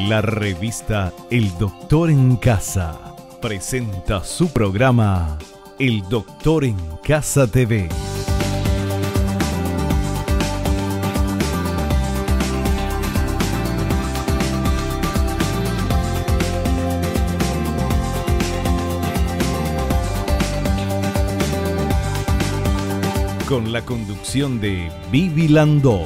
La revista El Doctor en Casa presenta su programa El Doctor en Casa TV. Con la conducción de Vivi Landó.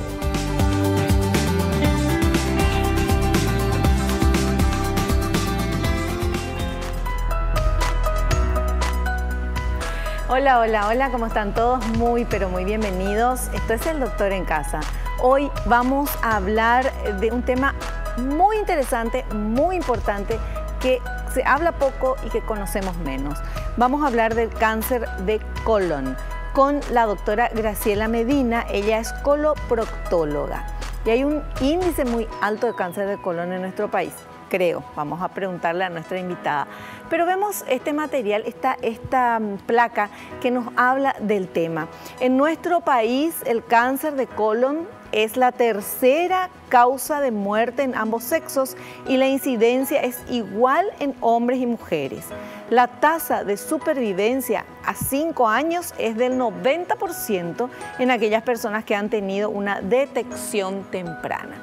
Hola, hola, hola, ¿cómo están todos? Muy, pero muy bienvenidos. Esto es El Doctor en Casa. Hoy vamos a hablar de un tema muy interesante, muy importante, que se habla poco y que conocemos menos. Vamos a hablar del cáncer de colon con la doctora Graciela Medina. Ella es coloproctóloga y hay un índice muy alto de cáncer de colon en nuestro país, creo. Vamos a preguntarle a nuestra invitada. Pero vemos este material, esta placa que nos habla del tema. En nuestro país, el cáncer de colon es la tercera causa de muerte en ambos sexos y la incidencia es igual en hombres y mujeres. La tasa de supervivencia a 5 años es del 90% en aquellas personas que han tenido una detección temprana.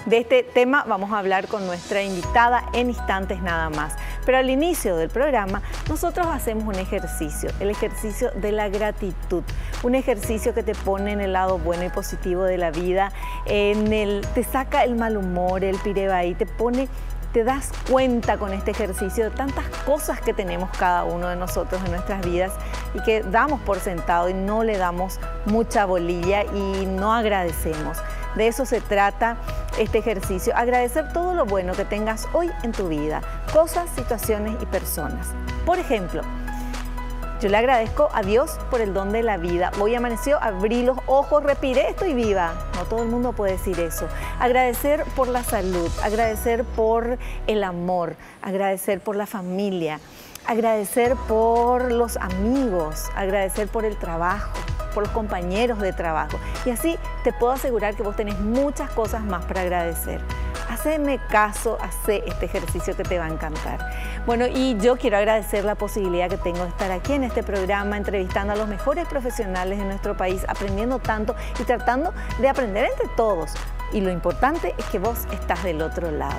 De este tema vamos a hablar con nuestra invitada en instantes nada más. Pero al inicio del programa nosotros hacemos un ejercicio, el ejercicio de la gratitud. Un ejercicio que te pone en el lado bueno y positivo de la vida, te saca el mal humor, el pirebaí, te das cuenta con este ejercicio de tantas cosas que tenemos cada uno de nosotros en nuestras vidas y que damos por sentado y no le damos mucha bolilla y no agradecemos. De eso se trata este ejercicio, agradecer todo lo bueno que tengas hoy en tu vida, cosas, situaciones y personas. Por ejemplo, yo le agradezco a Dios por el don de la vida. Hoy amaneció, abrí los ojos, respiré, estoy viva. No todo el mundo puede decir eso. Agradecer por la salud, agradecer por el amor, agradecer por la familia, agradecer por los amigos, agradecer por el trabajo, por los compañeros de trabajo. Y así te puedo asegurar que vos tenés muchas cosas más para agradecer. Haceme caso, hacé este ejercicio que te va a encantar. Bueno, y yo quiero agradecer la posibilidad que tengo de estar aquí en este programa, entrevistando a los mejores profesionales de nuestro país, aprendiendo tanto y tratando de aprender entre todos. Y lo importante es que vos estás del otro lado.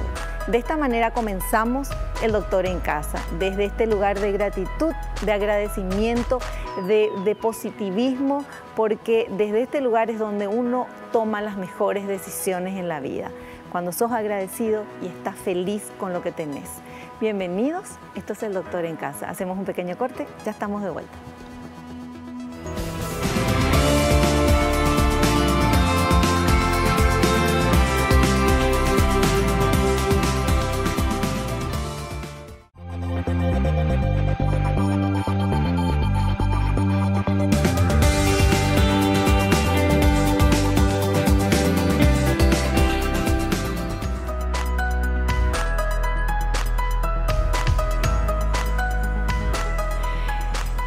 De esta manera comenzamos El Doctor en Casa, desde este lugar de gratitud, de agradecimiento, de positivismo, porque desde este lugar es donde uno toma las mejores decisiones en la vida. Cuando sos agradecido y estás feliz con lo que tenés. Bienvenidos, esto es El Doctor en Casa. Hacemos un pequeño corte, ya estamos de vuelta.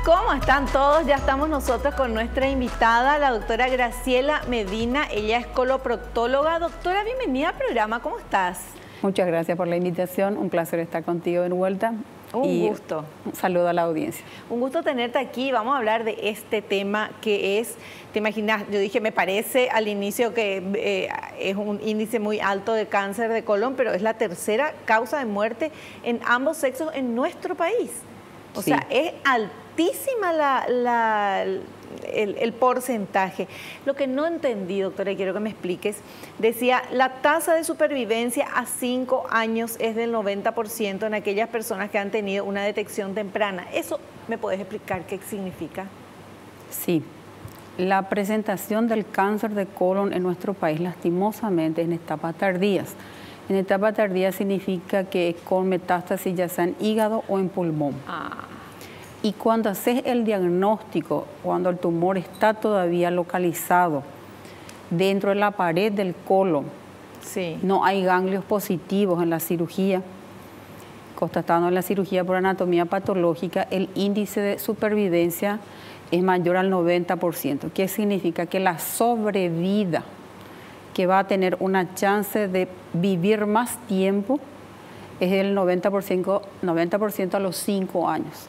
¿Cómo están todos? Ya estamos nosotros con nuestra invitada, la doctora Graciela Medina. Ella es coloproctóloga. Doctora, bienvenida al programa. ¿Cómo estás? Muchas gracias por la invitación. Un placer estar contigo de vuelta. Un gusto. Un saludo a la audiencia. Un gusto tenerte aquí. Vamos a hablar de este tema que es, te imaginas, yo dije, me parece al inicio que es un índice muy alto de cáncer de colon, pero es la tercera causa de muerte en ambos sexos en nuestro país. O sea, es altísima el porcentaje. Lo que no entendí, doctora, y quiero que me expliques, decía, la tasa de supervivencia a 5 años es del 90% en aquellas personas que han tenido una detección temprana. ¿Eso me puedes explicar qué significa? Sí. La presentación del cáncer de colon en nuestro país, lastimosamente, es en etapas tardías. En etapa tardía significa que con metástasis ya sea en hígado o en pulmón. Y cuando haces el diagnóstico, cuando el tumor está todavía localizado dentro de la pared del colon, no hay ganglios positivos en la cirugía, constatando en la cirugía por anatomía patológica, el índice de supervivencia es mayor al 90%. ¿Qué significa? Que la sobrevida que va a tener una chance de vivir más tiempo es el 90% a los 5 años.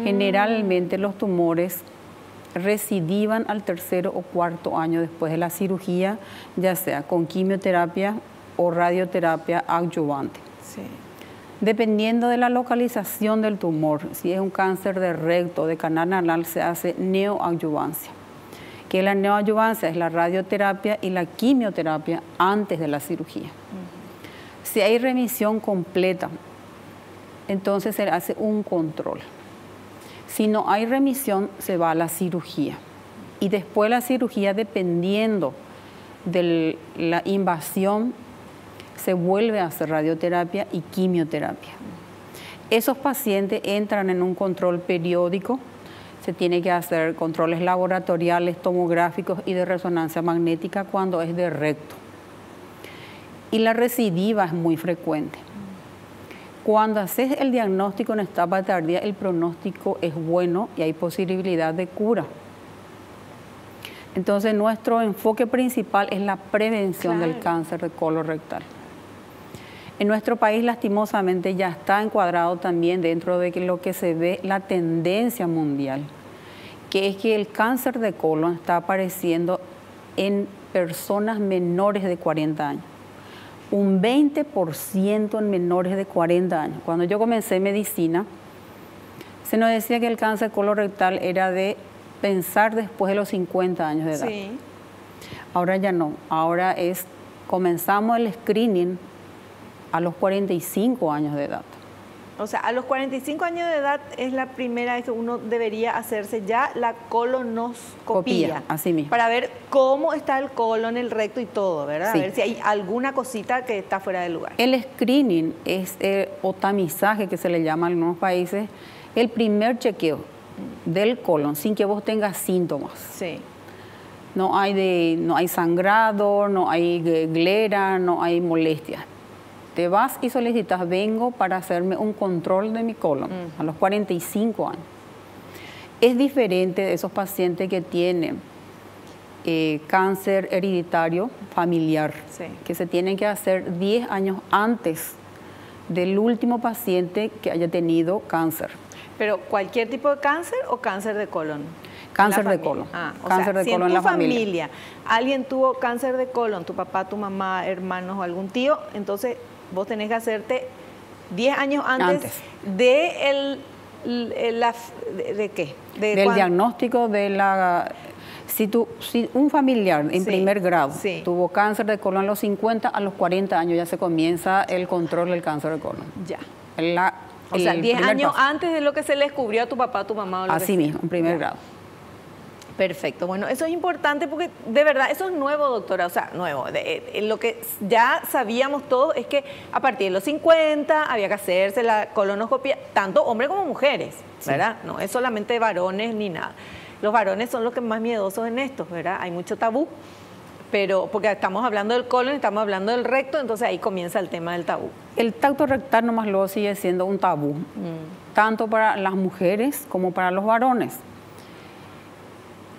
Generalmente los tumores recidivan al 3.º o 4.º año después de la cirugía, ya sea con quimioterapia o radioterapia adyuvante. Sí. Dependiendo de la localización del tumor, si es un cáncer de recto o de canal anal, se hace neoadyuvancia. Que la neoadyuvancia es la radioterapia y la quimioterapia antes de la cirugía. Si hay remisión completa, entonces se hace un control. Si no hay remisión, se va a la cirugía. Y después de la cirugía, dependiendo de la invasión, se vuelve a hacer radioterapia y quimioterapia. Esos pacientes entran en un control periódico. Se tiene que hacer controles laboratoriales, tomográficos y de resonancia magnética cuando es de recto. Y la recidiva es muy frecuente. Cuando haces el diagnóstico en etapa tardía, el pronóstico es bueno y hay posibilidad de cura. Entonces, nuestro enfoque principal es la prevención del cáncer de colon rectal. En nuestro país, lastimosamente, ya está encuadrado también dentro de lo que se ve la tendencia mundial, que es que el cáncer de colon está apareciendo en personas menores de 40 años. Un 20% en menores de 40 años. Cuando yo comencé medicina, se nos decía que el cáncer colorectal era de pensar después de los 50 años de edad. Sí. Ahora ya no. Ahora comenzamos el screening a los 45 años de edad. O sea, a los 45 años de edad es la primera vez que uno debería hacerse ya la colonoscopia. Así mismo. Para ver cómo está el colon, el recto y todo, ¿verdad? Sí. A ver si hay alguna cosita que está fuera de lugar. El screening es, o tamizaje que se le llama en algunos países, el primer chequeo del colon sin que vos tengas síntomas. Sí. No hay sangrado, no hay glera, no hay molestias. Te vas y solicitas, vengo para hacerme un control de mi colon a los 45 años. Es diferente de esos pacientes que tienen cáncer hereditario familiar, que se tienen que hacer 10 años antes del último paciente que haya tenido cáncer. ¿Pero cualquier tipo de cáncer o cáncer de colon? Cáncer de colon. Cáncer de colon en la familia. Alguien tuvo cáncer de colon, tu papá, tu mamá, hermanos o algún tío, entonces vos tenés que hacerte 10 años antes. ¿De qué? Del diagnóstico de la... Si un familiar en primer grado tuvo cáncer de colon a los 50, a los 40 años ya se comienza el control del cáncer de colon. Ya. O sea, 10 años antes de lo que se le descubrió a tu papá, a tu mamá. O lo Así mismo, en primer grado. Perfecto. Bueno, eso es importante porque de verdad eso es nuevo, doctora. O sea, nuevo. Lo que ya sabíamos todos es que a partir de los 50 había que hacerse la colonoscopia, tanto hombres como mujeres, ¿verdad? No es solamente varones ni nada. Los varones son los que más miedosos en esto, ¿verdad? Hay mucho tabú, pero porque estamos hablando del colon, estamos hablando del recto, entonces ahí comienza el tema del tabú. El tacto rectal nomás luego sigue siendo un tabú, tanto para las mujeres como para los varones.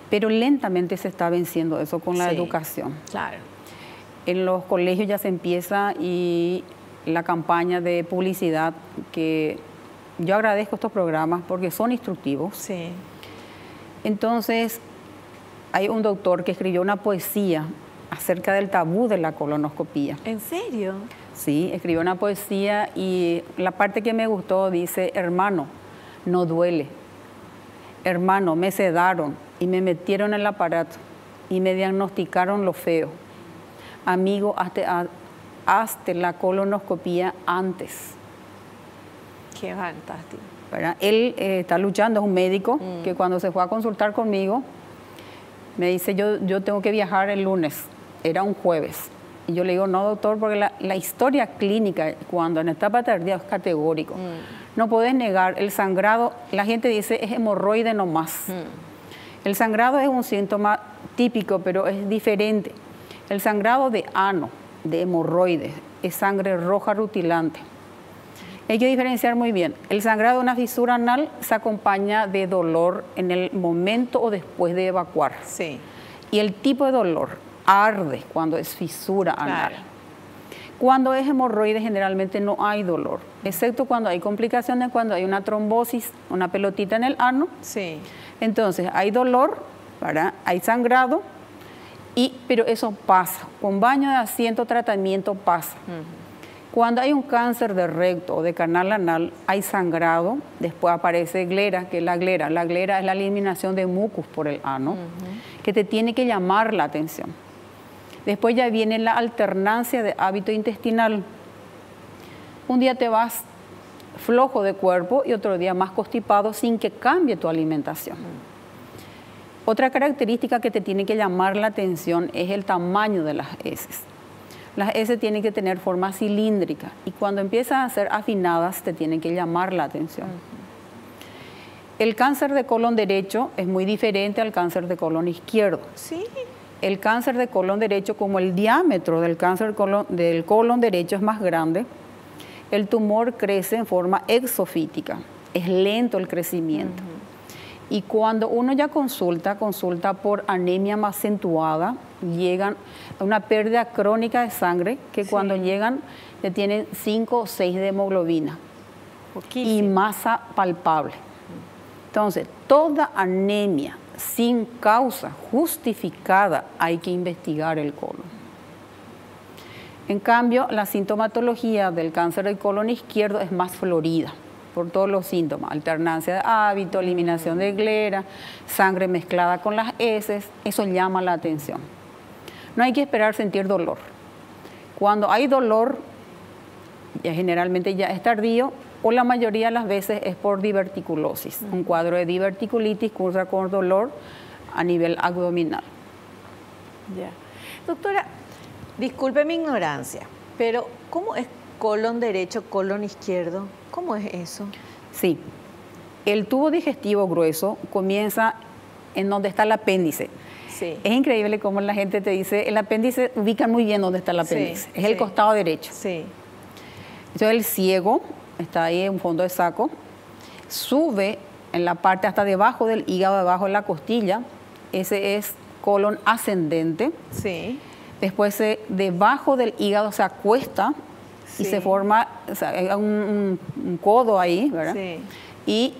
Pero lentamente se está venciendo eso con la educación. Claro. En los colegios ya se empieza y la campaña de publicidad, que yo agradezco estos programas porque son instructivos. Sí. Entonces, hay un doctor que escribió una poesía acerca del tabú de la colonoscopía. ¿En serio? Sí, escribió una poesía y la parte que me gustó dice: hermano, no duele. Hermano, me sedaron y me metieron en el aparato y me diagnosticaron lo feo. Amigo, hazte la colonoscopía antes. Qué fantástico. ¿Verdad? Él está luchando, es un médico que cuando se fue a consultar conmigo me dice: yo tengo que viajar el lunes, era un jueves. Y yo le digo: no, doctor, porque la historia clínica cuando en etapa tardía es categórico. No podés negar el sangrado. La gente dice es hemorroide nomás. El sangrado es un síntoma típico, pero es diferente. El sangrado de ano, de hemorroides, es sangre roja rutilante. Hay que diferenciar muy bien. El sangrado de una fisura anal se acompaña de dolor en el momento o después de evacuar. Sí. Y el tipo de dolor arde cuando es fisura anal. Claro. Cuando es hemorroide generalmente no hay dolor, excepto cuando hay complicaciones, cuando hay una trombosis, una pelotita en el ano. Sí. Entonces hay dolor, ¿verdad? Hay sangrado, pero eso pasa. Con baño de asiento, tratamiento pasa. Cuando hay un cáncer de recto o de canal anal, hay sangrado, después aparece glera, que es la glera. La glera es la eliminación de mucus por el ano, que te tiene que llamar la atención. Después ya viene la alternancia de hábito intestinal. Un día te vas flojo de cuerpo y otro día más constipado sin que cambie tu alimentación. Otra característica que te tiene que llamar la atención es el tamaño de las heces. Las heces tienen que tener forma cilíndrica y cuando empiezan a ser afinadas te tienen que llamar la atención. El cáncer de colon derecho es muy diferente al cáncer de colon izquierdo. Sí. El cáncer de colon derecho, como el diámetro del cáncer del colon derecho es más grande, el tumor crece en forma exofítica, es lento el crecimiento. Y cuando uno ya consulta por anemia más acentuada, llegan a una pérdida crónica de sangre que cuando llegan ya tienen 5 o 6 de hemoglobina y masa palpable. Entonces, toda anemia sin causa justificada hay que investigar el colon. En cambio, la sintomatología del cáncer del colon izquierdo es más florida por todos los síntomas, alternancia de hábito, eliminación de glera, sangre mezclada con las heces, eso llama la atención. No hay que esperar sentir dolor. Cuando hay dolor, generalmente ya es tardío, o la mayoría de las veces es por diverticulosis. Un cuadro de diverticulitis cursa con dolor a nivel abdominal. Ya. Doctora, disculpe mi ignorancia, pero ¿cómo es colon derecho, colon izquierdo? ¿Cómo es eso? Sí, el tubo digestivo grueso comienza en donde está el apéndice. Sí. Es increíble cómo la gente te dice, el apéndice ubica muy bien dónde está el apéndice, es el costado derecho. Sí. Entonces el ciego está ahí en fondo de saco, sube en la parte hasta debajo del hígado, debajo de la costilla, ese es colon ascendente. Sí. Después debajo del hígado se acuesta y se forma un codo ahí, ¿verdad? Sí. Y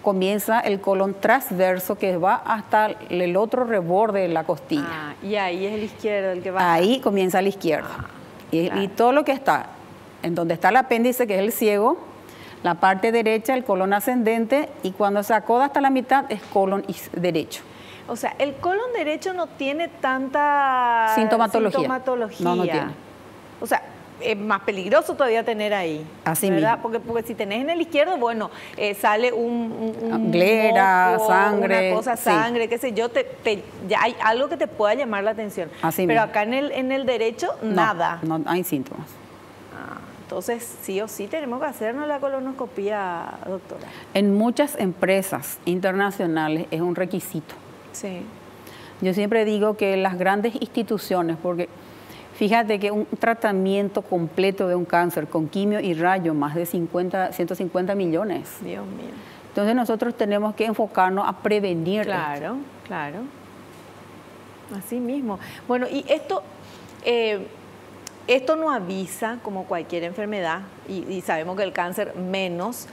comienza el colon transverso que va hasta el otro reborde de la costilla. Ah, y ahí es el izquierdo el que va. Ahí comienza el izquierdo. Claro. Y todo lo que está en donde está el apéndice, que es el ciego, la parte derecha, el colon ascendente, y cuando se acoda hasta la mitad es colon derecho. O sea, el colon derecho no tiene tanta sintomatología. No tiene. O sea, es más peligroso todavía tener ahí. Así ¿verdad? mismo. Porque si tenés en el izquierdo, bueno, sale un glera, moco, sangre. una cosa, sangre, qué sé yo, ya hay algo que te pueda llamar la atención. Así Pero mismo. acá en el derecho, nada. No hay síntomas. Entonces, sí o sí tenemos que hacernos la colonoscopía, doctora. En muchas empresas internacionales es un requisito. Sí. Yo siempre digo que las grandes instituciones, porque fíjate que un tratamiento completo de un cáncer con quimio y rayo, más de 150 millones. Dios mío. Entonces nosotros tenemos que enfocarnos a prevenir. Claro, claro. Así mismo. Bueno, y esto no avisa como cualquier enfermedad, y sabemos que el cáncer menos,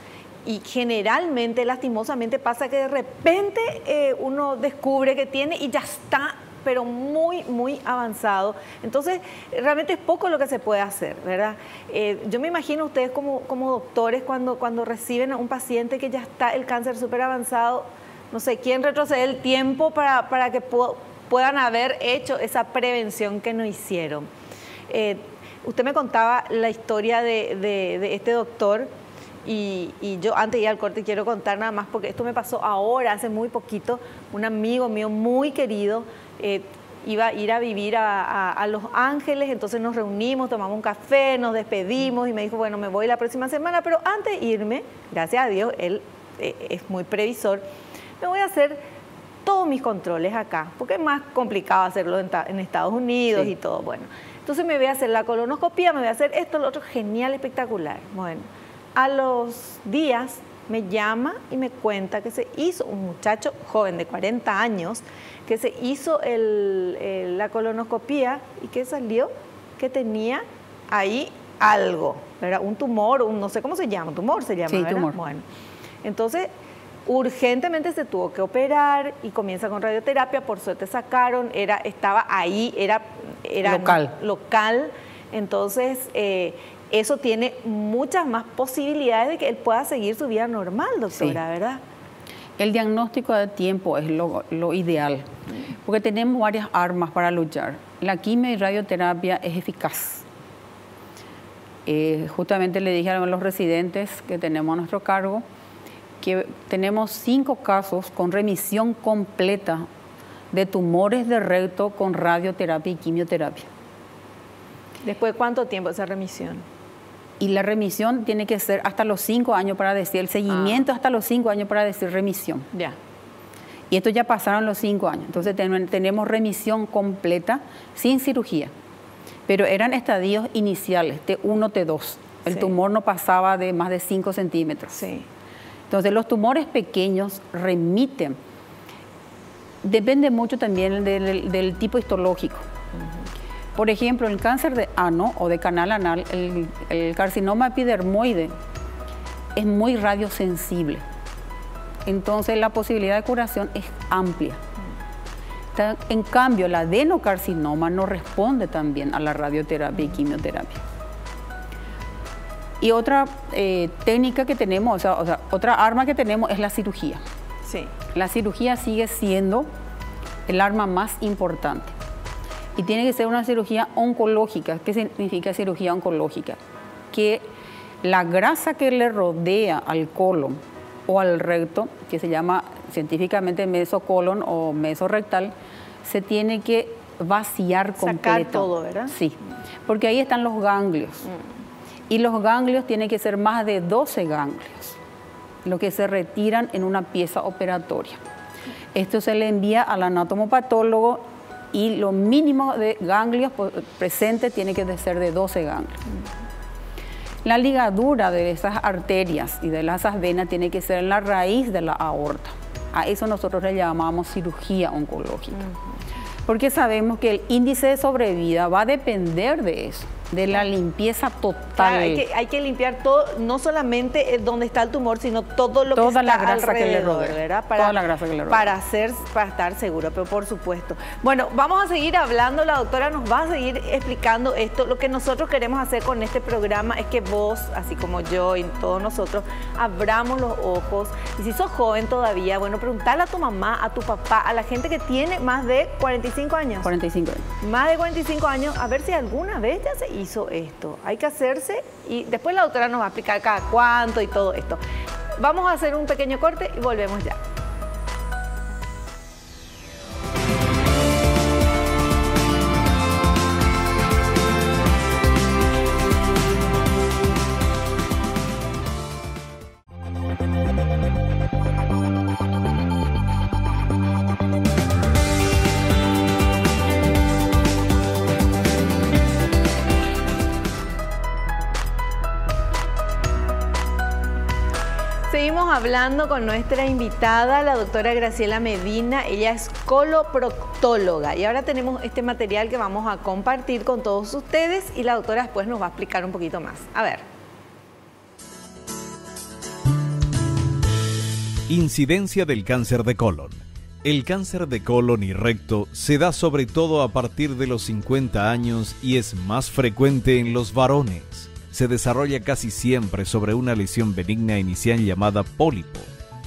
y generalmente, lastimosamente, pasa que de repente uno descubre que tiene y ya está, pero muy, muy avanzado. Entonces, realmente es poco lo que se puede hacer, ¿verdad? Yo me imagino ustedes como doctores, cuando reciben a un paciente que ya está el cáncer súper avanzado, no sé, quieren retroceder el tiempo para que puedan haber hecho esa prevención que no hicieron. Usted me contaba la historia de este doctor y yo antes de ir al corte quiero contar nada más porque esto me pasó ahora, hace muy poquito. Un amigo mío muy querido iba a ir a vivir a Los Ángeles, entonces nos reunimos, tomamos un café, nos despedimos y me dijo, bueno, me voy la próxima semana, pero antes de irme, gracias a Dios, él es muy previsor, me voy a hacer todos mis controles acá, porque es más complicado hacerlo en Estados Unidos y todo, bueno. Entonces me voy a hacer la colonoscopía, me voy a hacer esto, lo otro, genial, espectacular. Bueno, a los días me llama y me cuenta que se hizo, un muchacho joven de 40 años, que se hizo la colonoscopía y que salió que tenía ahí algo, ¿verdad? Un tumor, no sé cómo se llama, tumor se llama, sí, ¿verdad? tumor. Bueno, entonces urgentemente se tuvo que operar y comienza con radioterapia, por suerte sacaron, estaba ahí, era local, entonces eso tiene muchas más posibilidades de que él pueda seguir su vida normal, doctora, sí. ¿Verdad? El diagnóstico de tiempo es lo ideal, porque tenemos varias armas para luchar. La quimio y radioterapia es eficaz. Justamente le dije a los residentes que tenemos a nuestro cargo que tenemos 5 casos con remisión completa de tumores de recto con radioterapia y quimioterapia. ¿Después de cuánto tiempo esa remisión? Y la remisión tiene que ser hasta los 5 años para decir, el seguimiento hasta los 5 años para decir remisión. Ya. Y esto ya pasaron los 5 años. Entonces tenemos remisión completa sin cirugía. Pero eran estadios iniciales, T1, T2. El sí. tumor no pasaba de más de 5 centímetros. Sí. Entonces los tumores pequeños remiten. Depende mucho también del tipo histológico. Por ejemplo, el cáncer de ano o de canal anal, el carcinoma epidermoide, es muy radiosensible. Entonces la posibilidad de curación es amplia. En cambio, el adenocarcinoma no responde también a la radioterapia y quimioterapia. Y otra técnica que tenemos, o sea, otra arma que tenemos es la cirugía. Sí. La cirugía sigue siendo el arma más importante. Y tiene que ser una cirugía oncológica. ¿Qué significa cirugía oncológica? Que la grasa que le rodea al colon o al recto, que se llama científicamente mesocolon o mesorrectal, se tiene que vaciar completo. Sacar todo, ¿verdad? Sí, porque ahí están los ganglios. Y los ganglios tienen que ser más de 12 ganglios, lo que se retiran en una pieza operatoria. Esto se le envía al anatomopatólogo y lo mínimo de ganglios presentes tiene que ser de 12 ganglios. La ligadura de esas arterias y de esas venas tiene que ser en la raíz de la aorta. A eso nosotros le llamamos cirugía oncológica. Porque sabemos que el índice de sobrevida va a depender de eso, de la limpieza total. Claro, hay que limpiar todo, no solamente donde está el tumor, sino todo lo toda que la está grasa alrededor, que le rodea, ¿verdad? Toda la grasa que le rodea. Para estar seguro, pero por supuesto. Bueno, vamos a seguir hablando, la doctora nos va a seguir explicando esto. Lo que nosotros queremos hacer con este programa es que vos, así como yo y todos nosotros, abramos los ojos. Y si sos joven todavía, bueno, preguntarle a tu mamá, a tu papá, a la gente que tiene más de 45 años. 45 años. Más de 45 años, a ver si alguna vez ya se hizo esto. Hay que hacerse y después la doctora nos va a explicar cada cuánto y todo esto. Vamos a hacer un pequeño corte y volvemos ya. Seguimos hablando con nuestra invitada, la doctora Graciela Medina. Ella es coloproctóloga y ahora tenemos este material que vamos a compartir con todos ustedes y la doctora después nos va a explicar un poquito más. A ver. Incidencia del cáncer de colon. El cáncer de colon y recto se da sobre todo a partir de los 50 años y es más frecuente en los varones. Se desarrolla casi siempre sobre una lesión benigna inicial llamada pólipo,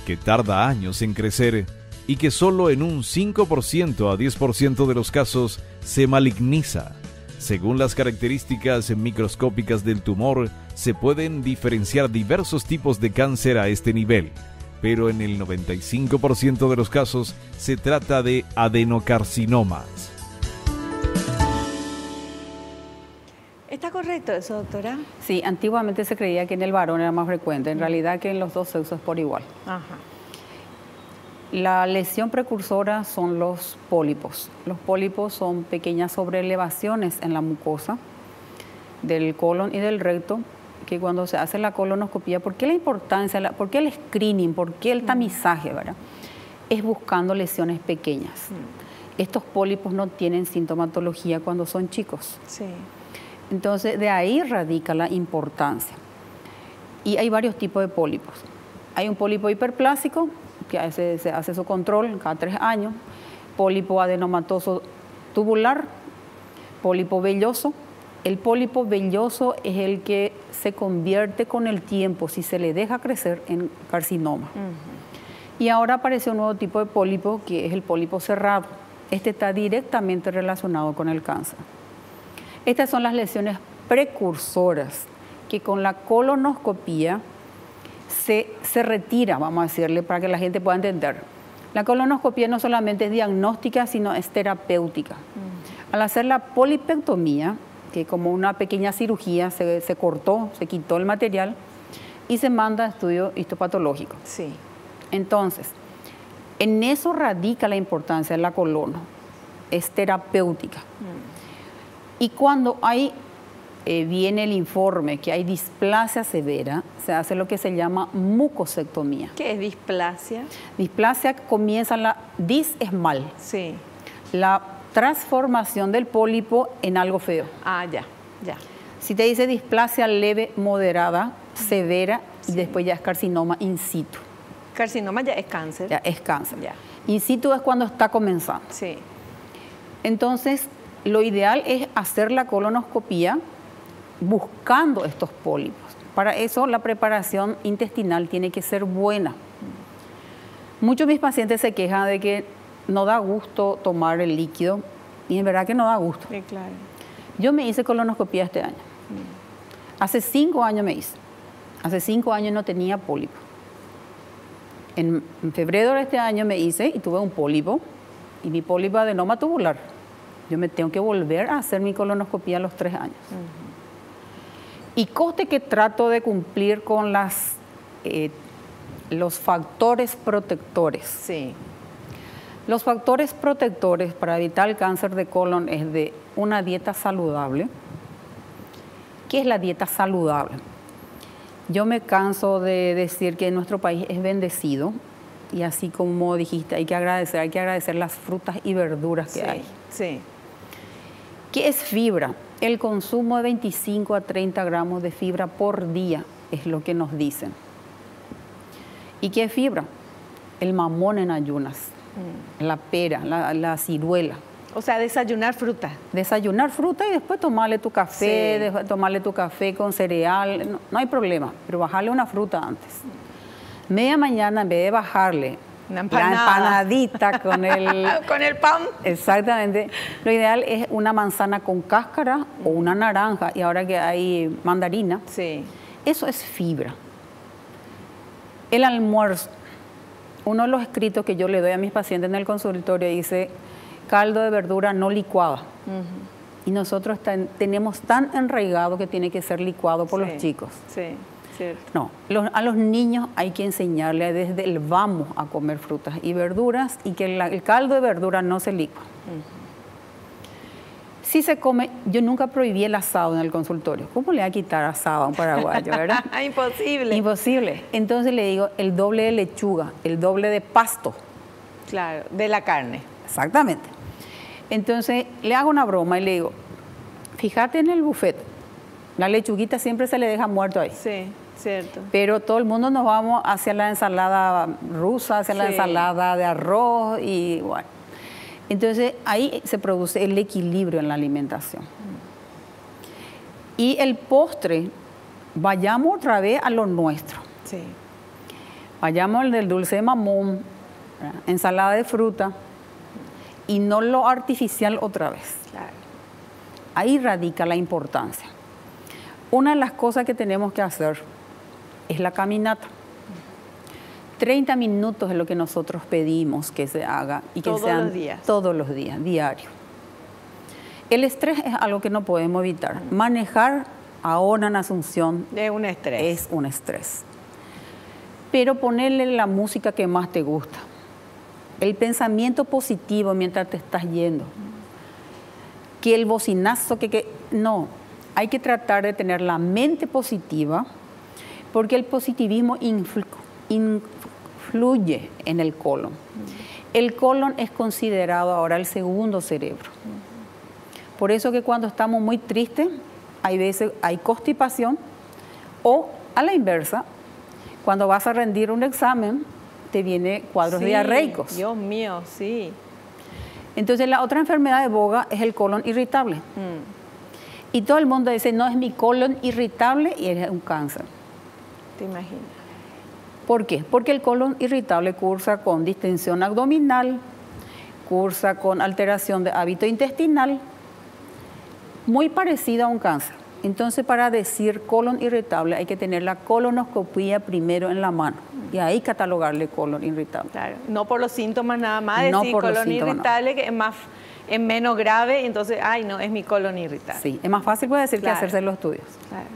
que tarda años en crecer y que solo en un 5% a 10% de los casos se maligniza. Según las características microscópicas del tumor, se pueden diferenciar diversos tipos de cáncer a este nivel, pero en el 95% de los casos se trata de adenocarcinomas. ¿Está correcto eso, doctora? Sí, antiguamente se creía que en el varón era más frecuente, en realidad que en los dos sexos por igual. Ajá. La lesión precursora son los pólipos. Los pólipos son pequeñas sobreelevaciones en la mucosa del colon y del recto que cuando se hace la colonoscopia, ¿por qué la importancia, por qué el screening, por qué el tamizaje, ¿verdad? Es buscando lesiones pequeñas. Estos pólipos no tienen sintomatología cuando son chicos. Sí. Entonces, de ahí radica la importancia. Y hay varios tipos de pólipos. Hay un pólipo hiperplásico, que se hace su control cada 3 años, pólipo adenomatoso tubular, pólipo velloso. El pólipo velloso es el que se convierte con el tiempo, si se le deja crecer, en carcinoma. Y ahora apareció un nuevo tipo de pólipo, que es el pólipo cerrado. Este está directamente relacionado con el cáncer. Estas son las lesiones precursoras que con la colonoscopia se retira, vamos a decirle, para que la gente pueda entender. La colonoscopia no solamente es diagnóstica, sino es terapéutica. Al hacer la polipectomía, que como una pequeña cirugía se cortó, se quitó el material y se manda a estudio histopatológico. Sí. Entonces, en eso radica la importancia de la colono, es terapéutica. Y cuando viene el informe que hay displasia severa, se hace lo que se llama mucosectomía. ¿Qué es displasia? Displasia comienza dis es mal. Sí. La transformación del pólipo en algo feo. Ah, ya. Si te dice displasia leve, moderada, severa, y después ya es carcinoma in situ. Carcinoma ya es cáncer. Ya es cáncer. Ya. In situ es cuando está comenzando. Sí. Entonces, lo ideal es hacer la colonoscopia buscando estos pólipos. Para eso la preparación intestinal tiene que ser buena. Muchos de mis pacientes se quejan de que no da gusto tomar el líquido, y en verdad que no da gusto. Sí, claro. Yo me hice colonoscopia este año. Hace 5 años me hice. Hace 5 años no tenía pólipo. En febrero de este año me hice y tuve un pólipo, y mi pólipo adenoma tubular. Yo me tengo que volver a hacer mi colonoscopia a los 3 años. Y coste que trato de cumplir con los factores protectores. Sí. Los factores protectores para evitar el cáncer de colon es de una dieta saludable. ¿Qué es la dieta saludable? Yo me canso de decir que nuestro país es bendecido, y así como dijiste, hay que agradecer las frutas y verduras que hay. Sí. ¿Qué es fibra? El consumo de 25 a 30 gramos de fibra por día es lo que nos dicen. ¿Y qué es fibra? El mamón en ayunas, la pera, la ciruela. O sea, desayunar fruta. Desayunar fruta y después tomarle tu café, tomarle tu café con cereal, no hay problema, pero bajarle una fruta antes. Media mañana, en vez de bajarle la empanadita con el... con el pan. Exactamente. Lo ideal es una manzana con cáscara o una naranja, y ahora que hay mandarina. Sí. Eso es fibra. El almuerzo. Uno de los escritos que yo le doy a mis pacientes en el consultorio dice caldo de verdura no licuada. Y nosotros tenemos tan enraigado que tiene que ser licuado por los chicos. Sí. Cierto. No, a los niños hay que enseñarle desde el vamos a comer frutas y verduras, y que el caldo de verdura no se licua. Si se come, yo nunca prohibí el asado en el consultorio. ¿Cómo le va a quitar asado a un paraguayo, verdad? Imposible. Imposible. Entonces le digo el doble de lechuga, el doble de pasto. Claro, de la carne. Exactamente. Entonces le hago una broma y le digo, fíjate en el buffet, la lechuguita siempre se le deja muerto ahí. Sí. Cierto. Pero todo el mundo nos vamos hacia la ensalada rusa, hacia la ensalada de arroz, y bueno. Entonces ahí se produce el equilibrio en la alimentación. Y el postre, vayamos otra vez a lo nuestro. Sí. Vayamos al del dulce de mamón, ensalada de fruta, y no lo artificial otra vez. Claro. Ahí radica la importancia. Una de las cosas que tenemos que hacer es la caminata. 30 minutos es lo que nosotros pedimos que se haga, y que sean todos los días, diario. El estrés es algo que no podemos evitar. Manejar ahora en Asunción es un estrés. Es un estrés. Pero ponerle la música que más te gusta, el pensamiento positivo mientras te estás yendo, que el bocinazo no. hay que tratar de tener la mente positiva, porque el positivismo influye en el colon. El colon es considerado ahora el segundo cerebro. Por eso que cuando estamos muy tristes, hay veces hay constipación, o a la inversa, cuando vas a rendir un examen, te vienen cuadros diarreicos. Dios mío, sí. Entonces la otra enfermedad de boga es el colon irritable. Y todo el mundo dice, no, es mi colon irritable y es un cáncer. ¿Te imaginas? ¿Por qué? Porque el colon irritable cursa con distensión abdominal, cursa con alteración de hábito intestinal, muy parecido a un cáncer. Entonces, para decir colon irritable hay que tener la colonoscopía primero en la mano y ahí catalogarle colon irritable. Claro, no por los síntomas nada más, no decir por colon los síntomas, irritable, que es menos grave, entonces, ay, no, es mi colon irritable. Sí, es más fácil puede decir que hacerse los estudios. Claro.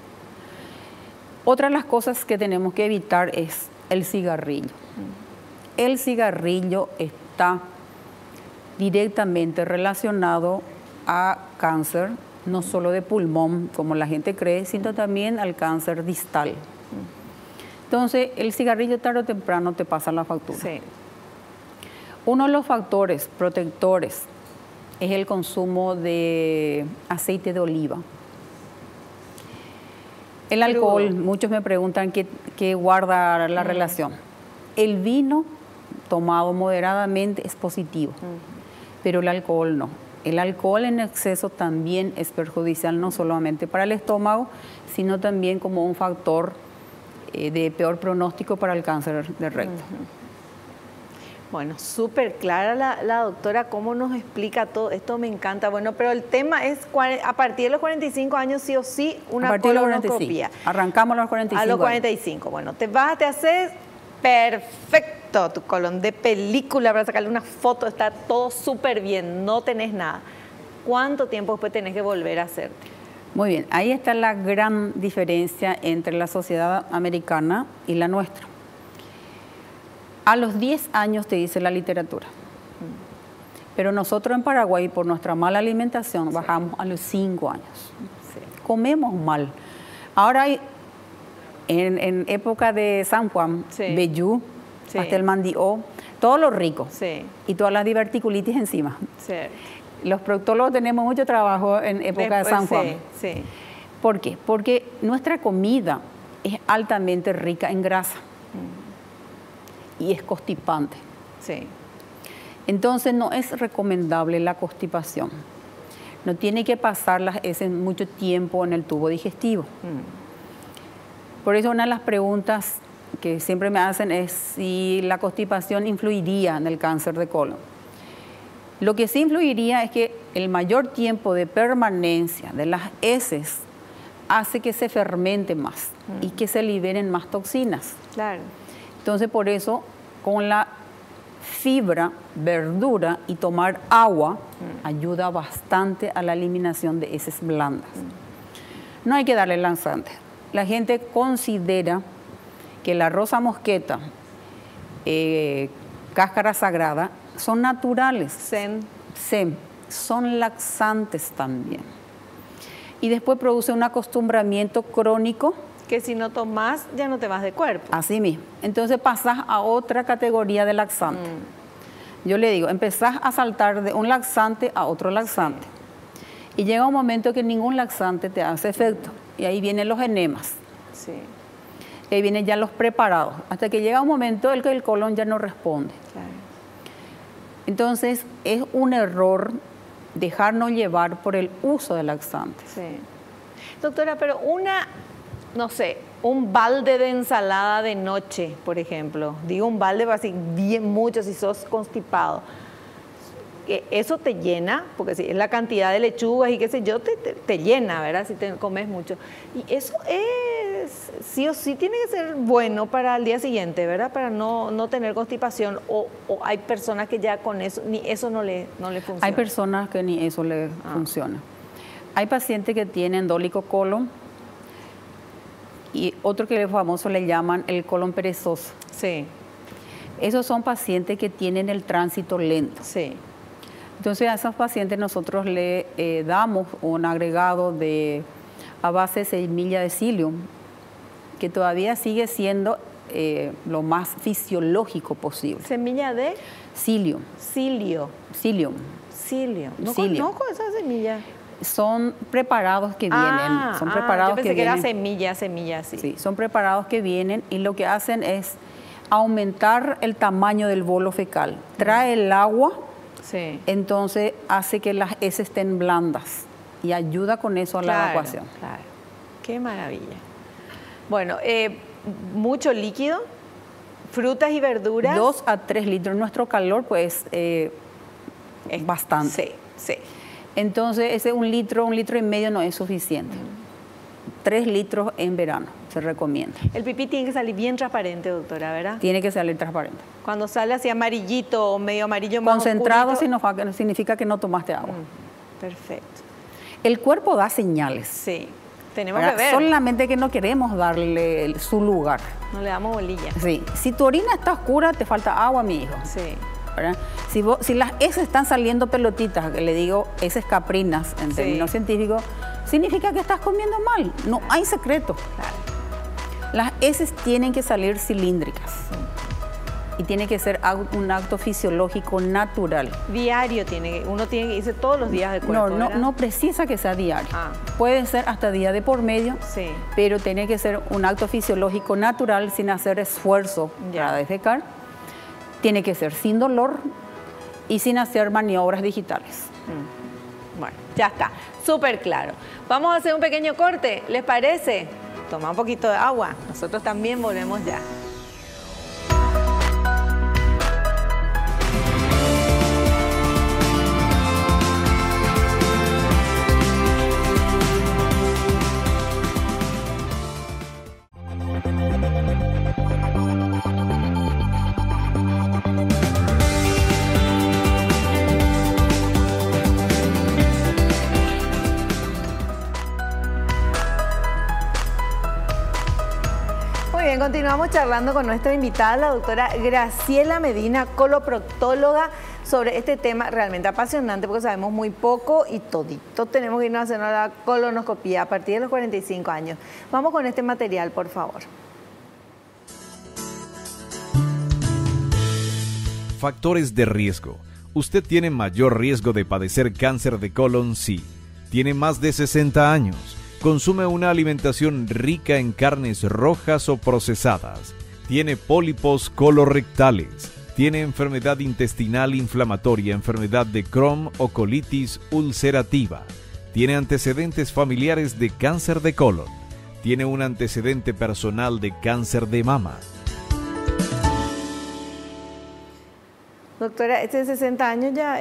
Otra de las cosas que tenemos que evitar es el cigarrillo. El cigarrillo está directamente relacionado a cáncer, no solo de pulmón, como la gente cree, sino también al cáncer distal. Entonces, el cigarrillo tarde o temprano te pasa la factura. Sí. Uno de los factores protectores es el consumo de aceite de oliva. El alcohol, muchos me preguntan qué guarda la relación. El vino tomado moderadamente es positivo, pero el alcohol no. El alcohol en exceso también es perjudicial, no solamente para el estómago, sino también como un factor de peor pronóstico para el cáncer de recto. Bueno, súper clara la doctora, cómo nos explica todo. Esto me encanta. Bueno, pero el tema es, a partir de los 45 años, sí o sí, una colonoscopía. Arrancamos a los 45 A los 45. Bueno, te haces perfecto tu colon de película para sacarle una foto, está todo súper bien, no tenés nada. ¿Cuánto tiempo después tenés que volver a hacerte? Muy bien, ahí está la gran diferencia entre la sociedad americana y la nuestra. A los 10 años te dice la literatura, pero nosotros en Paraguay, por nuestra mala alimentación, bajamos a los 5 años. Sí. Comemos mal. Ahora hay, en época de San Juan, vellú, pastel mandió, todo lo rico, y todas las diverticulitis encima. Sí. Los proctólogos tenemos mucho trabajo en época de San Juan. Sí. ¿Por qué? Porque nuestra comida es altamente rica en grasa y es constipante. Sí. Entonces no es recomendable la constipación. No tiene que pasar las heces mucho tiempo en el tubo digestivo. Por eso una de las preguntas que siempre me hacen es si la constipación influiría en el cáncer de colon. Lo que sí influiría es que el mayor tiempo de permanencia de las heces hace que se fermente más y que se liberen más toxinas. Claro. Entonces, por eso, con la fibra, verdura y tomar agua, ayuda bastante a la eliminación de heces blandas. No hay que darle laxante. La gente considera que la rosa mosqueta, cáscara sagrada, son naturales. Son laxantes también. Y después produce un acostumbramiento crónico. Que si no tomas, ya no te vas de cuerpo. Así mismo. Entonces pasás a otra categoría de laxante. Yo le digo, empezás a saltar de un laxante a otro laxante. Y llega un momento que ningún laxante te hace efecto. Y ahí vienen los enemas. Sí. Y ahí vienen ya los preparados. Hasta que llega un momento en que el colon ya no responde. Claro. Entonces, es un error dejarnos llevar por el uso de laxantes. Sí. Doctora, pero no sé, un balde de ensalada de noche, por ejemplo. Digo un balde así bien mucho si sos constipado. Eso te llena, porque si es la cantidad de lechugas y qué sé yo, te llena, ¿verdad? Si te comes mucho. Y eso es, sí o sí, tiene que ser bueno para el día siguiente, ¿verdad? Para no tener constipación. O hay personas que ya con eso, ni eso no le funciona. Hay personas que ni eso le funciona. Hay pacientes que tienen dólico colon y otro que famoso le llaman el colon perezoso. Sí. Esos son pacientes que tienen el tránsito lento. Sí. Entonces a esos pacientes nosotros le damos un agregado de a base de semilla de psyllium, que todavía sigue siendo lo más fisiológico posible. ¿Semilla de? Psyllium. Psyllium. No Psyllium. conozco esa semilla. Son preparados que vienen. Son preparados yo pensé que era vienen. semilla, sí. Sí, son preparados que vienen y lo que hacen es aumentar el tamaño del bolo fecal. Trae el agua, Sí. entonces hace que las heces estén blandas y ayuda con eso a la evacuación. Claro. Qué maravilla. Bueno, mucho líquido, frutas y verduras. 2 a 3 litros. Nuestro calor, pues, es bastante. Sí. Entonces, ese 1 litro y medio no es suficiente. 3 litros en verano se recomienda. El pipí tiene que salir bien transparente, doctora, ¿verdad? Tiene que salir transparente. Cuando sale así amarillito o medio amarillo más Concentrado oscurito. significa que no tomaste agua. Perfecto. El cuerpo da señales. Sí, tenemos ¿Verdad? que ver. Solamente que no queremos darle su lugar. No le damos bolilla. Sí. Si tu orina está oscura, te falta agua, mi hijo. Sí. ¿Verdad? Si las heces están saliendo pelotitas, que le digo heces caprinas en términos científicos, significa que estás comiendo mal. No hay secreto. Claro. Las heces tienen que salir cilíndricas y tiene que ser un acto fisiológico natural. Diario uno tiene que irse todos los días del cuerpo, ¿verdad? No precisa que sea diario. Ah. Puede ser hasta día de por medio, Sí. pero tiene que ser un acto fisiológico natural sin hacer esfuerzo Ya. para defecar. Tiene que ser sin dolor y sin hacer maniobras digitales. Bueno, ya está. Súper claro. Vamos a hacer un pequeño corte, ¿les parece? Toma un poquito de agua. Nosotros también volvemos ya. Continuamos charlando con nuestra invitada, la doctora Graciela Medina, coloproctóloga, sobre este tema realmente apasionante porque sabemos muy poco y todito tenemos que irnos a hacer la colonoscopía a partir de los 45 años. Vamos con este material, por favor. Factores de riesgo. ¿Usted tiene mayor riesgo de padecer cáncer de colon? Sí. ¿Tiene más de 60 años? Consume una alimentación rica en carnes rojas o procesadas. Tiene pólipos colorectales. Tiene enfermedad intestinal inflamatoria, enfermedad de Crohn o colitis ulcerativa. Tiene antecedentes familiares de cáncer de colon. Tiene un antecedente personal de cáncer de mama. Doctora, este de 60 años ya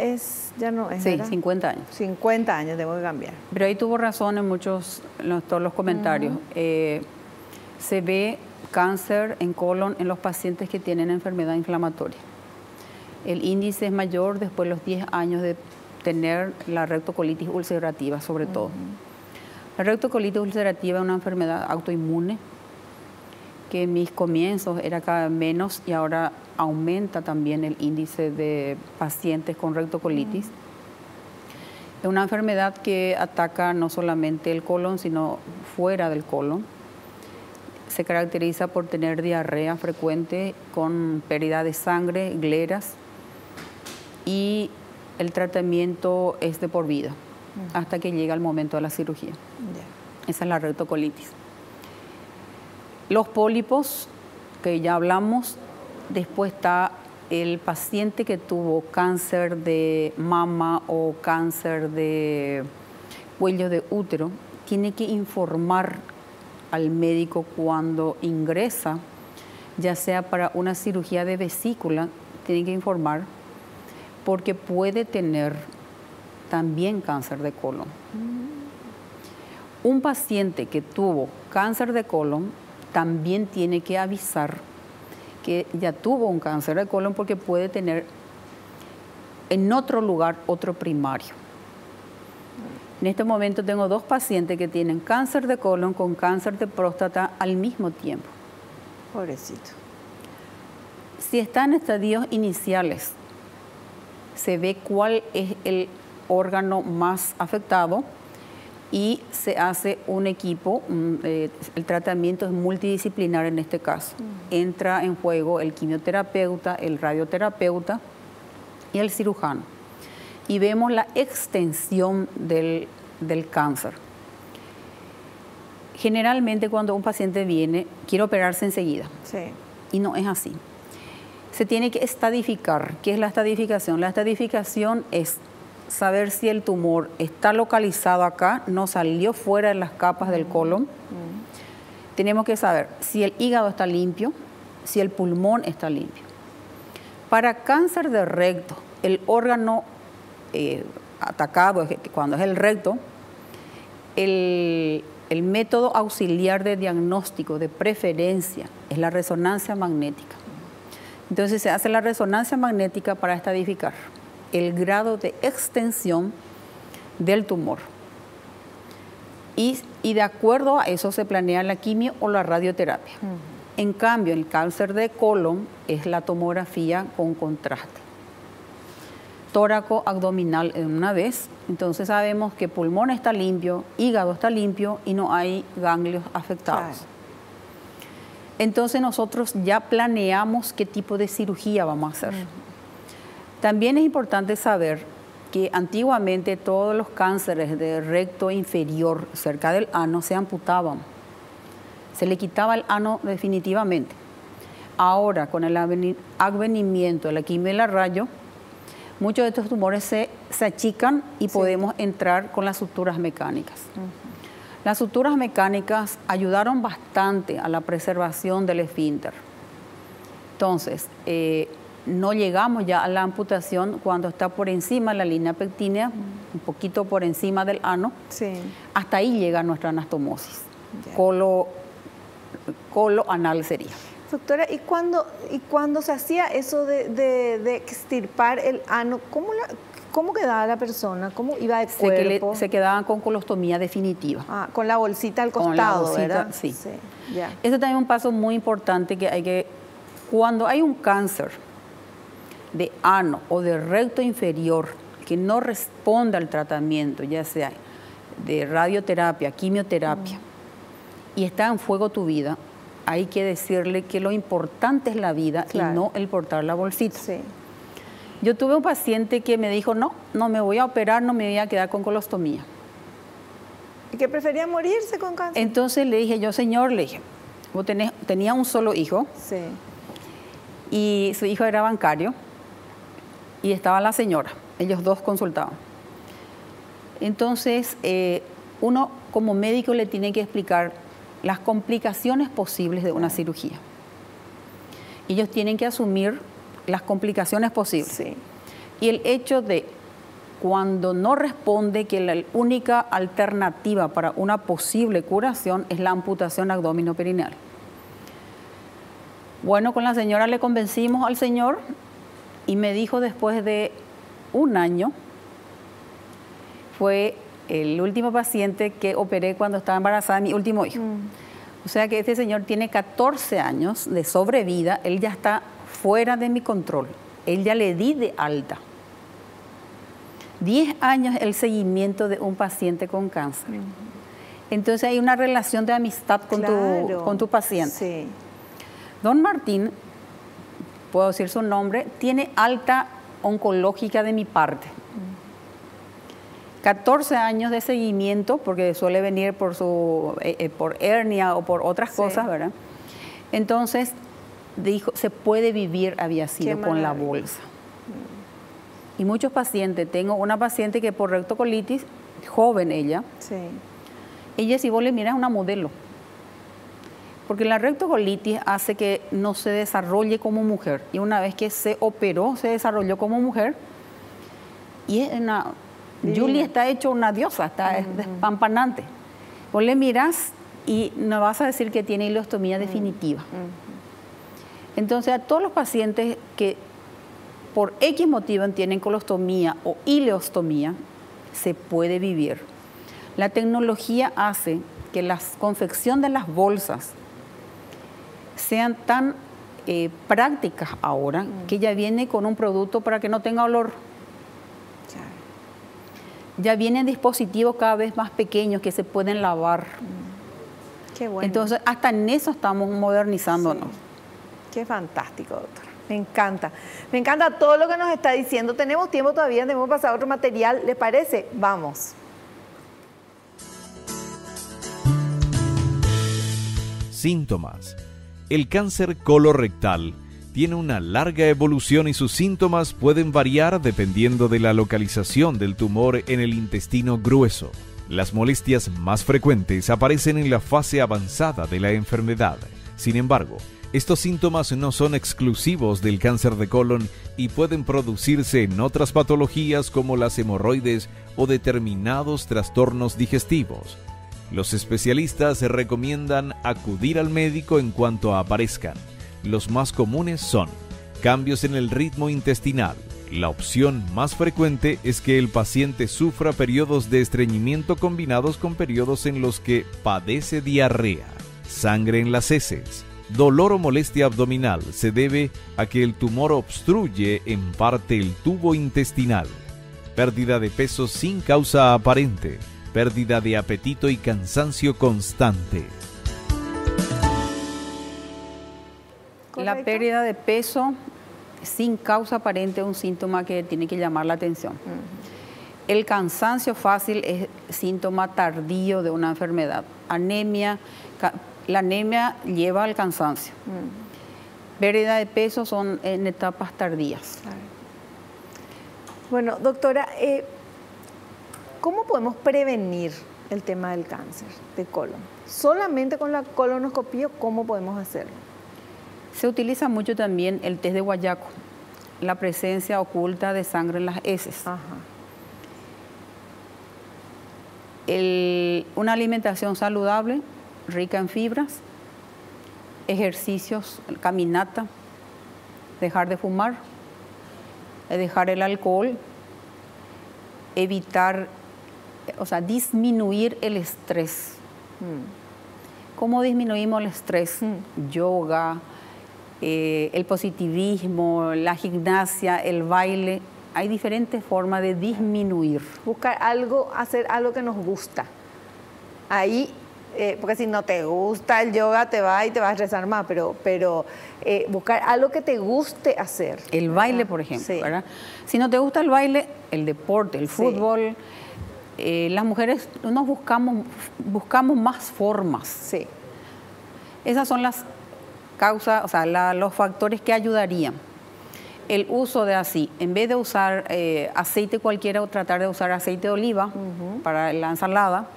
no es, Sí, ¿verdad? 50 años. 50 años tengo que cambiar. Pero ahí tuvo razón en todos los comentarios. Se ve cáncer en colon en los pacientes que tienen enfermedad inflamatoria. El índice es mayor después de los 10 años de tener la rectocolitis ulcerativa, sobre todo. La rectocolitis ulcerativa es una enfermedad autoinmune que en mis comienzos era cada vez menos y ahora aumenta también el índice de pacientes con rectocolitis. Es una enfermedad que ataca no solamente el colon, sino fuera del colon. Se caracteriza por tener diarrea frecuente con pérdida de sangre, gleras, y el tratamiento es de por vida hasta que llega el momento de la cirugía. Esa es la rectocolitis. Los pólipos, que ya hablamos, después está el paciente que tuvo cáncer de mama o cáncer de cuello de útero, tiene que informar al médico cuando ingresa, ya sea para una cirugía de vesícula, tiene que informar porque puede tener también cáncer de colon. Un paciente que tuvo cáncer de colon también tiene que avisar que ya tuvo un cáncer de colon porque puede tener en otro lugar otro primario. En este momento tengo 2 pacientes que tienen cáncer de colon con cáncer de próstata al mismo tiempo. Pobrecito. Si están en estadios iniciales, se ve cuál es el órgano más afectado y se hace un equipo, el tratamiento es multidisciplinar en este caso. Entra en juego el quimioterapeuta, el radioterapeuta y el cirujano. Y vemos la extensión del cáncer. Generalmente cuando un paciente viene, quiere operarse enseguida. Sí. Y no es así. Se tiene que estadificar. ¿Qué es la estadificación? La estadificación es saber si el tumor está localizado acá, no salió fuera de las capas del colon. Tenemos que saber si el hígado está limpio, si el pulmón está limpio. Para cáncer de recto, el órgano atacado, cuando es el recto, el método auxiliar de diagnóstico de preferencia es la resonancia magnética. Entonces se hace la resonancia magnética para estadificar el grado de extensión del tumor. Y de acuerdo a eso se planea la quimio o la radioterapia. En cambio, el cáncer de colon es la tomografía con contraste. Tóraco abdominal en una vez, entonces sabemos que pulmón está limpio, hígado está limpio y no hay ganglios afectados. Claro. Entonces nosotros ya planeamos qué tipo de cirugía vamos a hacer. También es importante saber que antiguamente todos los cánceres de recto inferior cerca del ano se amputaban. Se le quitaba el ano definitivamente. Ahora, con el advenimiento de la quimio y la radio, muchos de estos tumores se achican y podemos entrar con las suturas mecánicas. Las suturas mecánicas ayudaron bastante a la preservación del esfínter. Entonces, no llegamos ya a la amputación cuando está por encima de la línea pectínea, un poquito por encima del ano. Sí. Hasta ahí llega nuestra anastomosis. Colo anal sería. Doctora, ¿y cuando se hacía eso de extirpar el ano, cómo quedaba la persona? ¿Cómo iba de cuerpo? Se quedaban con colostomía definitiva. Ah, con la bolsita al costado, con la bolsita, ¿verdad? Sí. Yeah. Eso también es un paso muy importante cuando hay un cáncer de ano o de recto inferior que no responde al tratamiento, ya sea de radioterapia, quimioterapia, y está en juego tu vida, hay que decirle que lo importante es la vida y no el portar la bolsita. Sí. Yo tuve un paciente que me dijo, no me voy a operar, no me voy a quedar con colostomía. ¿Y que prefería morirse con cáncer? Entonces le dije, señor, vos tenía un solo hijo. Sí. Y su hijo era bancario y estaba la señora. Ellos dos consultaban. Entonces, uno como médico le tiene que explicar las complicaciones posibles de una cirugía. Ellos tienen que asumir las complicaciones posibles. Sí. Y el hecho de cuando no responde que la única alternativa para una posible curación es la amputación abdominoperineal. Bueno, con la señora le convencimos al señor y me dijo después de un año, fue el último paciente que operé cuando estaba embarazada de mi último hijo. O sea que este señor tiene 14 años de sobrevida, él ya está fuera de mi control, él ya le di de alta. 10 años el seguimiento de un paciente con cáncer. Entonces hay una relación de amistad con tu paciente. Sí. Don Martín, puedo decir su nombre, tiene alta oncológica de mi parte. 14 años de seguimiento, porque suele venir por hernia o por otras cosas, ¿verdad? Entonces, dijo, se puede vivir, había sido con la bolsa. Y muchos pacientes, tengo una paciente que por rectocolitis, joven ella, ella si vos le miras es una modelo. Porque la rectocolitis hace que no se desarrolle como mujer. Y una vez que se operó, se desarrolló como mujer. Y es una... Julie está hecho una diosa, está despampanante. Vos le miras y no vas a decir que tiene ileostomía definitiva. Entonces, a todos los pacientes que por X motivo tienen colostomía o ileostomía, se puede vivir. La tecnología hace que la confección de las bolsas sean tan prácticas ahora que ya viene con un producto para que no tenga olor. Ya vienen dispositivos cada vez más pequeños que se pueden lavar. Qué bueno. Entonces, hasta en eso estamos modernizándonos. Sí. Qué fantástico, doctora. Me encanta. Me encanta todo lo que nos está diciendo. Tenemos tiempo todavía, tenemos que pasar a otro material. ¿Les parece? Vamos. Síntomas. El cáncer colorectal tiene una larga evolución y sus síntomas pueden variar dependiendo de la localización del tumor en el intestino grueso. Las molestias más frecuentes aparecen en la fase avanzada de la enfermedad. Sin embargo, estos síntomas no son exclusivos del cáncer de colon y pueden producirse en otras patologías como las hemorroides o determinados trastornos digestivos. Los especialistas recomiendan acudir al médico en cuanto aparezcan. Los más comunes son cambios en el ritmo intestinal. La opción más frecuente es que el paciente sufra periodos de estreñimiento combinados con periodos en los que padece diarrea, sangre en las heces. Dolor o molestia abdominal se debe a que el tumor obstruye en parte el tubo intestinal. Pérdida de peso sin causa aparente. Pérdida de apetito y cansancio constante. La pérdida de peso sin causa aparente es un síntoma que tiene que llamar la atención. El cansancio fácil es síntoma tardío de una enfermedad. Anemia, la anemia lleva al cansancio. Pérdida de peso son en etapas tardías. Bueno, doctora, ¿cómo podemos prevenir el tema del cáncer de colon? ¿Solamente con la colonoscopia? ¿Cómo podemos hacerlo? Se utiliza mucho también el test de Guayaco, la presencia oculta de sangre en las heces. Ajá. Una alimentación saludable, rica en fibras, ejercicios, caminata, dejar de fumar, dejar el alcohol, evitar, o sea, disminuir el estrés. ¿Cómo disminuimos el estrés? Yoga, el positivismo, la gimnasia, el baile. Hay diferentes formas de disminuir. Buscar algo, hacer algo que nos gusta. Ahí, porque si no te gusta el yoga, te va y te vas a estresar más, pero buscar algo que te guste hacer. El baile, por ejemplo, sí. ¿verdad? Si no te gusta el baile, el deporte, el fútbol, las mujeres nos buscamos más formas. Sí. Esas son las causas, o sea, los factores que ayudarían. El uso de así, en vez de usar aceite cualquiera o tratar de usar aceite de oliva para la ensalada,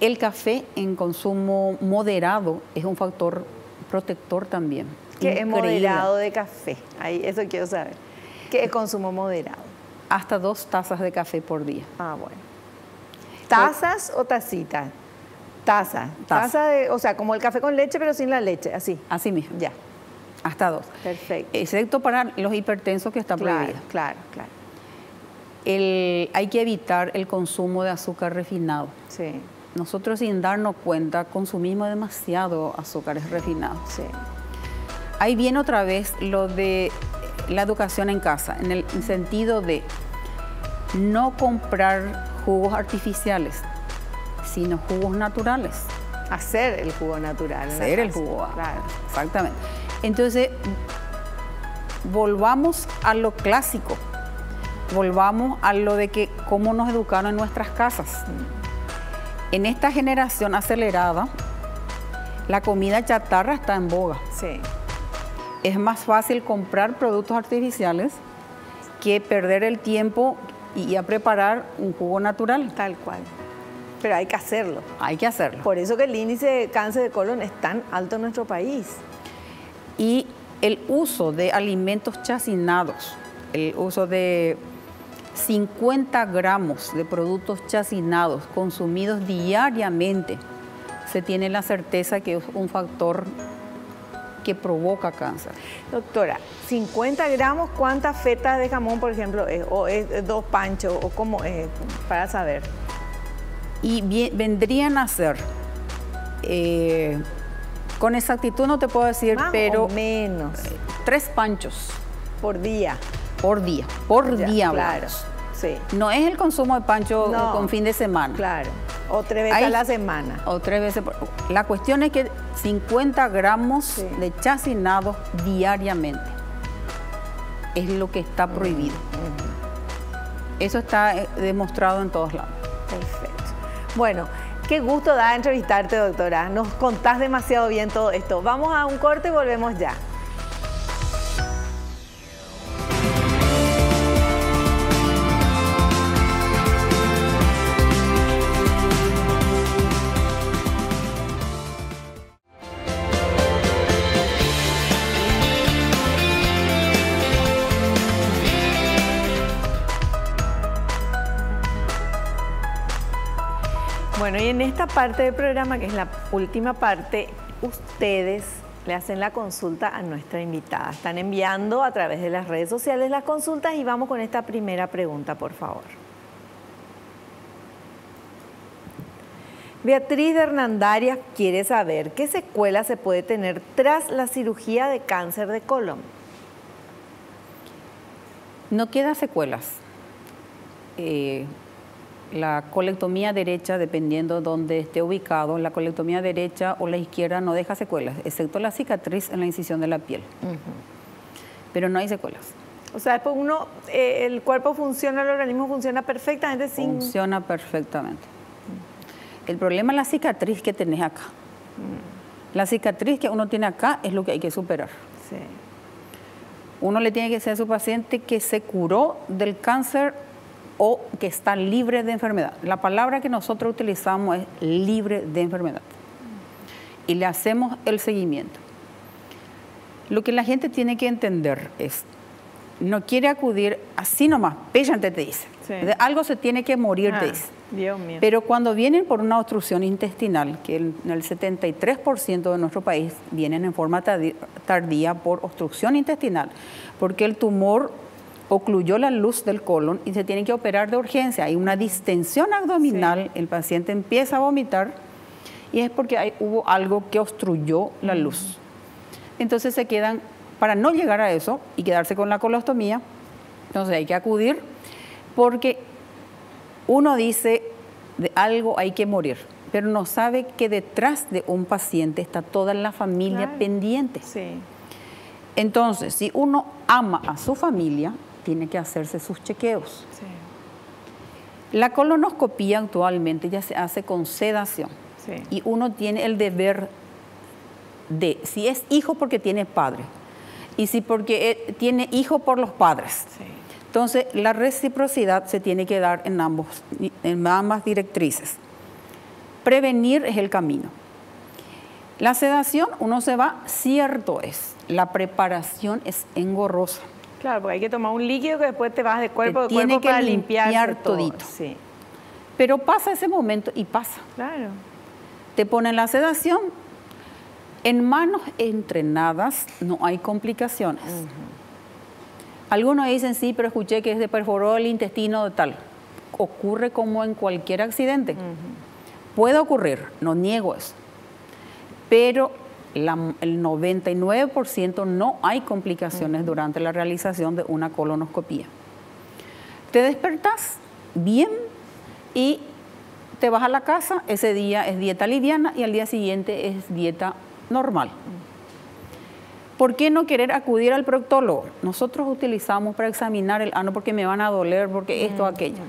el café en consumo moderado es un factor protector también. ¿Qué es moderado de café? Ahí, eso quiero saber. ¿Qué es consumo moderado? Hasta 2 tazas de café por día. Ah, bueno. ¿Tazas o tacitas? Taza. Taza de, o sea, como el café con leche, pero sin la leche, así. Así mismo. Ya. Hasta 2. Perfecto. Excepto para los hipertensos que está prohibido. Claro. Hay que evitar el consumo de azúcar refinado. Sí. Nosotros, sin darnos cuenta, consumimos demasiado azúcares refinados. Sí. Ahí viene otra vez lo de la educación en casa, en el sentido de no comprar jugos artificiales, sino jugos naturales. Hacer el jugo natural. Hacer el jugo. Claro. Exactamente. Entonces, volvamos a lo clásico, volvamos a lo de que cómo nos educaron en nuestras casas. En esta generación acelerada, la comida chatarra está en boga. Sí. Es más fácil comprar productos artificiales que perder el tiempo y a preparar un jugo natural. Tal cual. Pero hay que hacerlo. Hay que hacerlo. Por eso que el índice de cáncer de colon es tan alto en nuestro país. Y el uso de alimentos chacinados, el uso de 50 gramos de productos chacinados consumidos diariamente, se tiene la certeza que es un factor que provoca cáncer. Doctora, 50 gramos, ¿cuántas fetas de jamón, por ejemplo, es? ¿O es 2 panchos? ¿O cómo es? Para saber. Y vendrían a ser, con exactitud no te puedo decir, más pero o menos 3 panchos por día. por día Ya, hablamos. claro. Sí. No es el consumo de pancho No. con fin de semana. Claro. O 3 veces a la semana. O 3 veces. La cuestión es que 50 gramos Sí. de chacinado diariamente es lo que está prohibido. Eso está demostrado en todos lados. Perfecto. Bueno, qué gusto da entrevistarte, doctora. Nos contás demasiado bien todo esto. Vamos a un corte y volvemos ya. Bueno, y en esta parte del programa, que es la última parte, ustedes le hacen la consulta a nuestra invitada. Están enviando a través de las redes sociales las consultas y vamos con esta primera pregunta, por favor. Beatriz de Hernandarias quiere saber qué secuela se puede tener tras la cirugía de cáncer de colon. No queda secuelas. La colectomía derecha, dependiendo de dónde esté ubicado, la colectomía derecha o la izquierda no deja secuelas, excepto la cicatriz en la incisión de la piel. Pero no hay secuelas. O sea, después el cuerpo funciona, el organismo funciona perfectamente sin... Funciona perfectamente. El problema es la cicatriz que tenés acá. La cicatriz que uno tiene acá es lo que hay que superar. Sí. Uno le tiene que decir a su paciente que se curó del cáncer o que está libre de enfermedad. La palabra que nosotros utilizamos es libre de enfermedad. Y le hacemos el seguimiento. Lo que la gente tiene que entender es, no quiere acudir así nomás, pellante te dice. Sí. De algo se tiene que morir, te dice. Dios mío. Pero cuando vienen por una obstrucción intestinal, que en el 73% de nuestro país vienen en forma tardía por obstrucción intestinal, porque el tumor ocluyó la luz del colon y se tiene que operar de urgencia. Hay una distensión abdominal, el paciente empieza a vomitar y es porque hubo algo que obstruyó la luz. Entonces se quedan, para no llegar a eso y quedarse con la colostomía, entonces hay que acudir porque uno dice de algo hay que morir, pero no sabe que detrás de un paciente está toda la familia pendiente. Sí. Entonces, si uno ama a su familia, tiene que hacerse sus chequeos. Sí. La colonoscopía actualmente ya se hace con sedación. Sí. Y uno tiene el deber de, si es hijo porque tiene padre, y si porque tiene hijo por los padres. Sí. Entonces, la reciprocidad se tiene que dar en ambas directrices. Prevenir es el camino. La sedación, uno se va, cierto es, la preparación es engorrosa. Claro, porque hay que tomar un líquido que después te vas de cuerpo Te tiene que para limpiar todo. todito. Sí. Pero pasa ese momento y pasa. Claro. Te ponen la sedación. En manos entrenadas no hay complicaciones. Algunos dicen, sí, pero escuché que se perforó el intestino de tal. Ocurre como en cualquier accidente. Puede ocurrir, no niego eso. Pero el 99% no hay complicaciones durante la realización de una colonoscopía. Te despertás bien y te vas a la casa, ese día es dieta liviana y al día siguiente es dieta normal. ¿Por qué no querer acudir al proctólogo? Nosotros utilizamos para examinar el ano porque me van a doler, porque esto, aquello.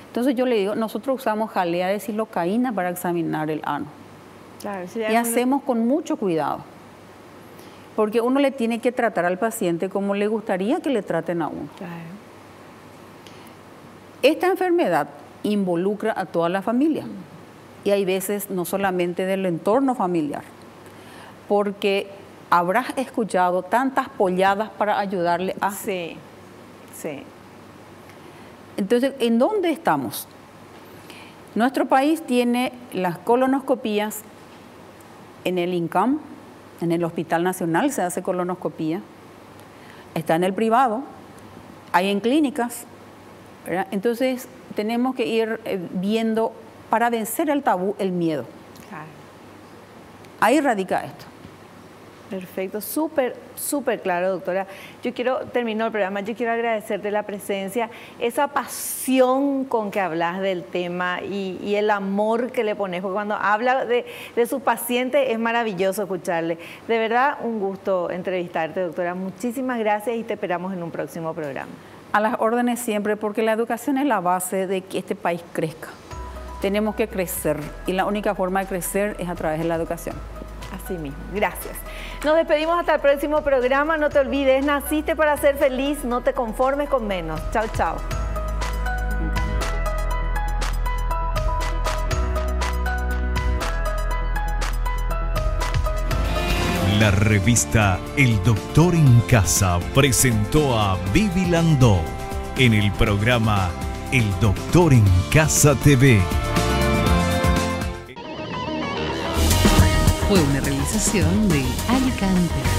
Entonces yo le digo, nosotros usamos jalea de silocaína para examinar el ano. Claro, Y hacemos con mucho cuidado, porque uno le tiene que tratar al paciente como le gustaría que le traten a uno. Claro. Esta enfermedad involucra a toda la familia y hay veces no solamente del entorno familiar, porque habrás escuchado tantas polladas para ayudarle a... Sí, sí. Entonces, ¿en dónde estamos? Nuestro país tiene las colonoscopías en el INCAM, en el Hospital Nacional se hace colonoscopía, está en el privado, hay en clínicas, ¿verdad? Entonces tenemos que ir viendo para vencer el tabú, el miedo. Claro. Ahí radica esto. Perfecto, súper claro, doctora. Terminó el programa, yo quiero agradecerte la presencia, esa pasión con que hablas del tema y el amor que le pones, porque cuando habla de su paciente es maravilloso escucharle. De verdad, un gusto entrevistarte, doctora. Muchísimas gracias y te esperamos en un próximo programa. A las órdenes siempre, porque la educación es la base de que este país crezca. Tenemos que crecer y la única forma de crecer es a través de la educación. Así mismo, gracias. Nos despedimos hasta el próximo programa. No te olvides, naciste para ser feliz, no te conformes con menos. Chao, chao. La revista El Doctor en Casa presentó a Vivi Landó en el programa El Doctor en Casa TV. Fue una realización de Alicante.